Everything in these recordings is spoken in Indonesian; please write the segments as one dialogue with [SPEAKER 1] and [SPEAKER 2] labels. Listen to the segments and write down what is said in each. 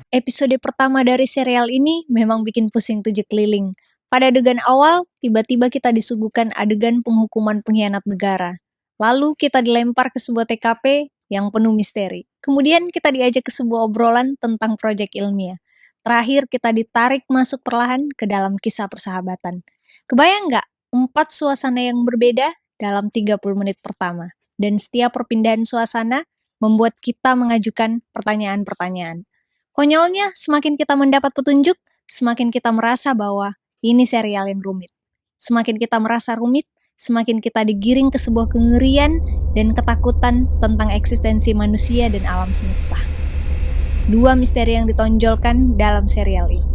[SPEAKER 1] Episode pertama dari serial ini memang bikin pusing 7 keliling. Pada adegan awal, tiba-tiba kita disuguhkan adegan penghukuman pengkhianat negara. Lalu kita dilempar ke sebuah TKP yang penuh misteri. Kemudian kita diajak ke sebuah obrolan tentang proyek ilmiah. Terakhir kita ditarik masuk perlahan ke dalam kisah persahabatan. Kebayang nggak? 4 suasana yang berbeda dalam 30 menit pertama. Dan setiap perpindahan suasana membuat kita mengajukan pertanyaan-pertanyaan. Konyolnya, semakin kita mendapat petunjuk, semakin kita merasa bahwa ini serial yang rumit. Semakin kita merasa rumit, semakin kita digiring ke sebuah kengerian dan ketakutan tentang eksistensi manusia dan alam semesta. 2 misteri yang ditonjolkan dalam serial ini.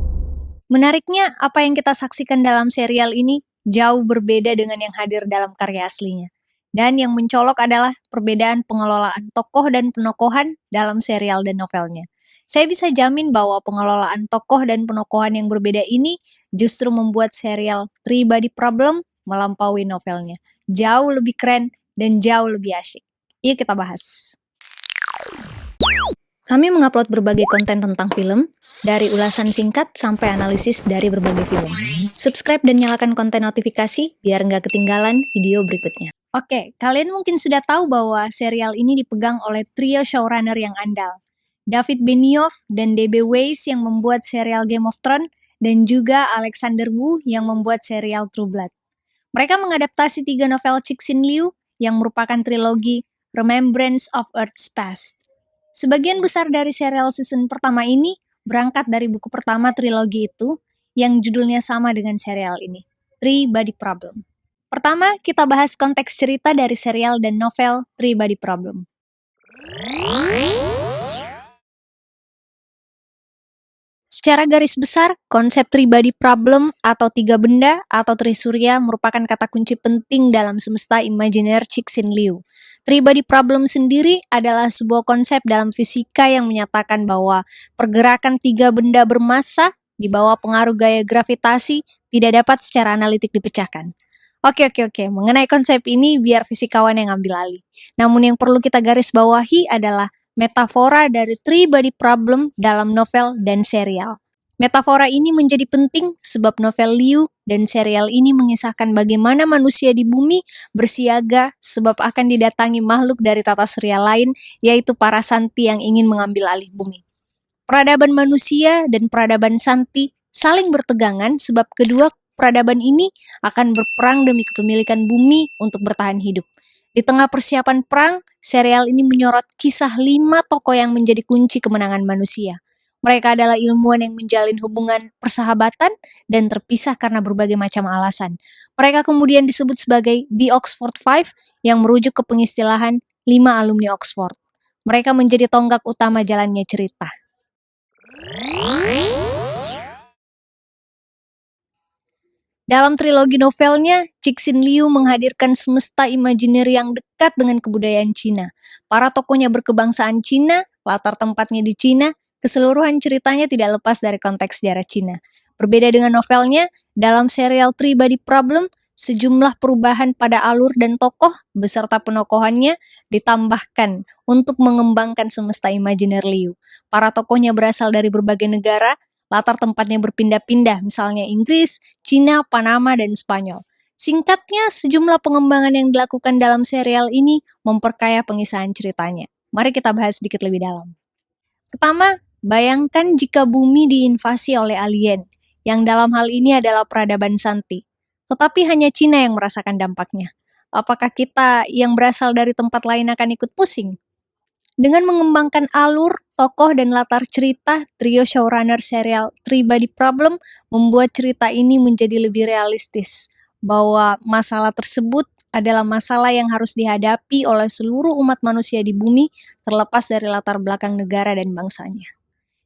[SPEAKER 1] Menariknya, apa yang kita saksikan dalam serial ini jauh berbeda dengan yang hadir dalam karya aslinya. Dan yang mencolok adalah perbedaan pengelolaan tokoh dan penokohan dalam serial dan novelnya. Saya bisa jamin bahwa pengelolaan tokoh dan penokohan yang berbeda ini justru membuat serial Three Body Problem melampaui novelnya. Jauh lebih keren dan jauh lebih asyik. Yuk kita bahas. Kami mengupload berbagai konten tentang film, dari ulasan singkat sampai analisis dari berbagai film. Subscribe dan nyalakan konten notifikasi biar nggak ketinggalan video berikutnya. Oke, kalian mungkin sudah tahu bahwa serial ini dipegang oleh trio showrunner yang andal. David Benioff dan D.B. Weiss yang membuat serial Game of Thrones, dan juga Alexander Wu yang membuat serial True Blood. Mereka mengadaptasi 3 novel Cixin Liu yang merupakan trilogi Remembrance of Earth's Past. Sebagian besar dari serial season pertama ini berangkat dari buku pertama trilogi itu yang judulnya sama dengan serial ini, Three Body Problem. Pertama, kita bahas konteks cerita dari serial dan novel Three Body Problem. Secara garis besar, konsep Three Body Problem atau 3 benda atau Trisurya merupakan kata kunci penting dalam semesta imajiner Cixin Liu. Three Body Problem sendiri adalah sebuah konsep dalam fisika yang menyatakan bahwa pergerakan 3 benda bermassa di bawah pengaruh gaya gravitasi tidak dapat secara analitik dipecahkan. Oke, mengenai konsep ini biar fisikawan yang ambil alih. Namun yang perlu kita garis bawahi adalah metafora dari Three Body Problem dalam novel dan serial. Metafora ini menjadi penting sebab novel Liu dan serial ini mengisahkan bagaimana manusia di bumi bersiaga sebab akan didatangi makhluk dari tata surya lain, yaitu para Santi yang ingin mengambil alih bumi. Peradaban manusia dan peradaban Santi saling bertegangan sebab kedua peradaban ini akan berperang demi kepemilikan bumi untuk bertahan hidup. Di tengah persiapan perang, serial ini menyorot kisah 5 tokoh yang menjadi kunci kemenangan manusia. Mereka adalah ilmuwan yang menjalin hubungan persahabatan dan terpisah karena berbagai macam alasan. Mereka kemudian disebut sebagai The Oxford Five yang merujuk ke pengistilahan 5 alumni Oxford. Mereka menjadi tonggak utama jalannya cerita. Dalam trilogi novelnya, Cixin Liu menghadirkan semesta imajiner yang dekat dengan kebudayaan Cina. Para tokohnya berkebangsaan Cina, latar tempatnya di Cina, keseluruhan ceritanya tidak lepas dari konteks sejarah Cina. Berbeda dengan novelnya, dalam serial Three Body Problem, sejumlah perubahan pada alur dan tokoh beserta penokohannya ditambahkan untuk mengembangkan semesta imajiner Liu. Para tokohnya berasal dari berbagai negara, latar tempatnya berpindah-pindah, misalnya Inggris, Cina, Panama, dan Spanyol. Singkatnya, sejumlah pengembangan yang dilakukan dalam serial ini memperkaya pengisahan ceritanya. Mari kita bahas sedikit lebih dalam. Pertama, bayangkan jika bumi diinvasi oleh alien, yang dalam hal ini adalah peradaban Santi. Tetapi hanya Cina yang merasakan dampaknya. Apakah kita yang berasal dari tempat lain akan ikut pusing? Dengan mengembangkan alur, tokoh, dan latar cerita, trio showrunner serial Three Body Problem membuat cerita ini menjadi lebih realistis, bahwa masalah tersebut adalah masalah yang harus dihadapi oleh seluruh umat manusia di bumi, terlepas dari latar belakang negara dan bangsanya.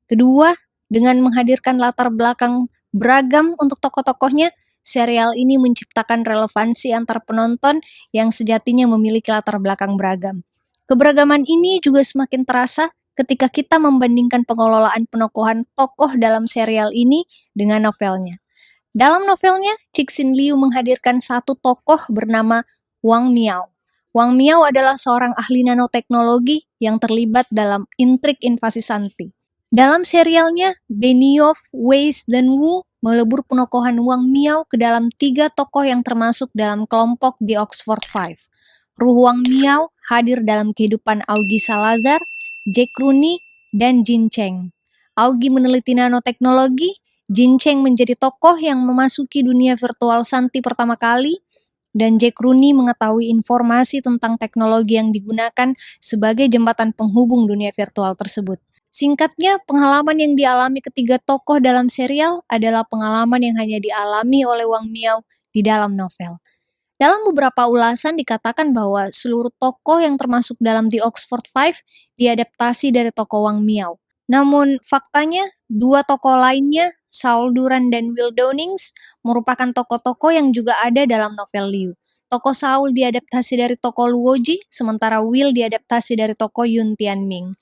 [SPEAKER 1] Kedua, dengan menghadirkan latar belakang beragam untuk tokoh-tokohnya, serial ini menciptakan relevansi antar penonton yang sejatinya memiliki latar belakang beragam. Keberagaman ini juga semakin terasa ketika kita membandingkan pengelolaan penokohan tokoh dalam serial ini dengan novelnya. Dalam novelnya, Cixin Liu menghadirkan satu tokoh bernama Wang Miao. Wang Miao adalah seorang ahli nanoteknologi yang terlibat dalam intrik invasi Santi. Dalam serialnya, Benioff, Weiss, dan Wu melebur penokohan Wang Miao ke dalam 3 tokoh yang termasuk dalam kelompok The Oxford Five. Ruh Wang Miao hadir dalam kehidupan Augie Salazar, Jack Rooney, dan Jin Cheng. Augie meneliti nanoteknologi, Jin Cheng menjadi tokoh yang memasuki dunia virtual Santi pertama kali, dan Jack Rooney mengetahui informasi tentang teknologi yang digunakan sebagai jembatan penghubung dunia virtual tersebut. Singkatnya, pengalaman yang dialami ketiga tokoh dalam serial adalah pengalaman yang hanya dialami oleh Wang Miao di dalam novel. Dalam beberapa ulasan dikatakan bahwa seluruh tokoh yang termasuk dalam The Oxford Five diadaptasi dari tokoh Wang Miao. Namun faktanya, 2 tokoh lainnya, Saul Duran dan Will Downings, merupakan tokoh-tokoh yang juga ada dalam novel Liu. Tokoh Saul diadaptasi dari tokoh Luoji, sementara Will diadaptasi dari tokoh Yun Tianming.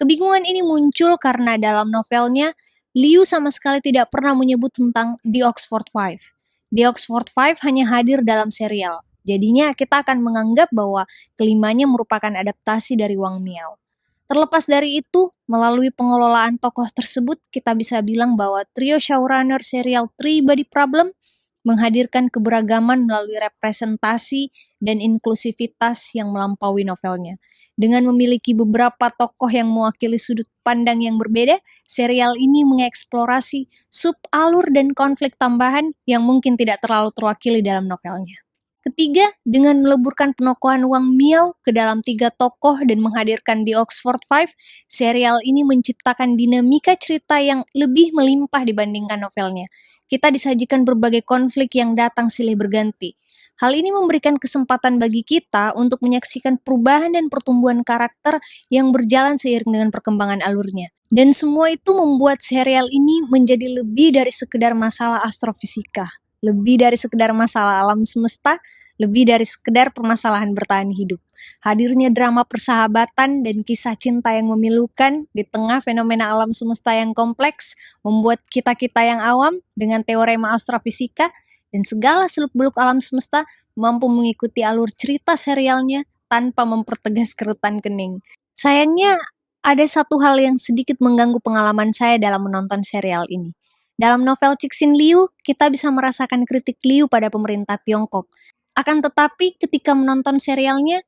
[SPEAKER 1] Kebingungan ini muncul karena dalam novelnya, Liu sama sekali tidak pernah menyebut tentang The Oxford Five. The Oxford Five hanya hadir dalam serial. Jadinya kita akan menganggap bahwa kelimanya merupakan adaptasi dari Wang Miao. Terlepas dari itu, melalui pengelolaan tokoh tersebut, kita bisa bilang bahwa trio showrunner serial Three Body Problem menghadirkan keberagaman melalui representasi dan inklusivitas yang melampaui novelnya. Dengan memiliki beberapa tokoh yang mewakili sudut pandang yang berbeda, serial ini mengeksplorasi sub-alur dan konflik tambahan yang mungkin tidak terlalu terwakili dalam novelnya. Ketiga, dengan meleburkan penokohan Wang Miao ke dalam 3 tokoh dan menghadirkan The Oxford Five, serial ini menciptakan dinamika cerita yang lebih melimpah dibandingkan novelnya. Kita disajikan berbagai konflik yang datang silih berganti. Hal ini memberikan kesempatan bagi kita untuk menyaksikan perubahan dan pertumbuhan karakter yang berjalan seiring dengan perkembangan alurnya. Dan semua itu membuat serial ini menjadi lebih dari sekedar masalah astrofisika, lebih dari sekedar masalah alam semesta, lebih dari sekedar permasalahan bertahan hidup. Hadirnya drama persahabatan dan kisah cinta yang memilukan di tengah fenomena alam semesta yang kompleks membuat kita-kita yang awam dengan teorema astrofisika dan segala seluk-beluk alam semesta mampu mengikuti alur cerita serialnya tanpa mempertegas kerutan kening. Sayangnya, ada satu hal yang sedikit mengganggu pengalaman saya dalam menonton serial ini. Dalam novel Cixin Liu, kita bisa merasakan kritik Liu pada pemerintah Tiongkok. Akan tetapi, ketika menonton serialnya,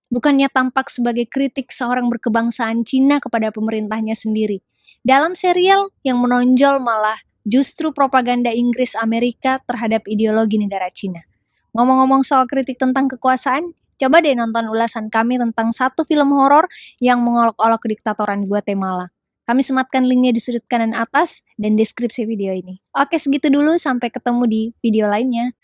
[SPEAKER 1] bukannya tampak sebagai kritik seorang berkebangsaan Cina kepada pemerintahnya sendiri. Dalam serial, yang menonjol malah justru propaganda Inggris Amerika terhadap ideologi negara Cina. Ngomong-ngomong soal kritik tentang kekuasaan, coba deh nonton ulasan kami tentang satu film horor yang mengolok-olok kediktatoran Guatemala. Kami sematkan linknya di sudut kanan atas dan deskripsi video ini. Oke, segitu dulu. Sampai ketemu di video lainnya.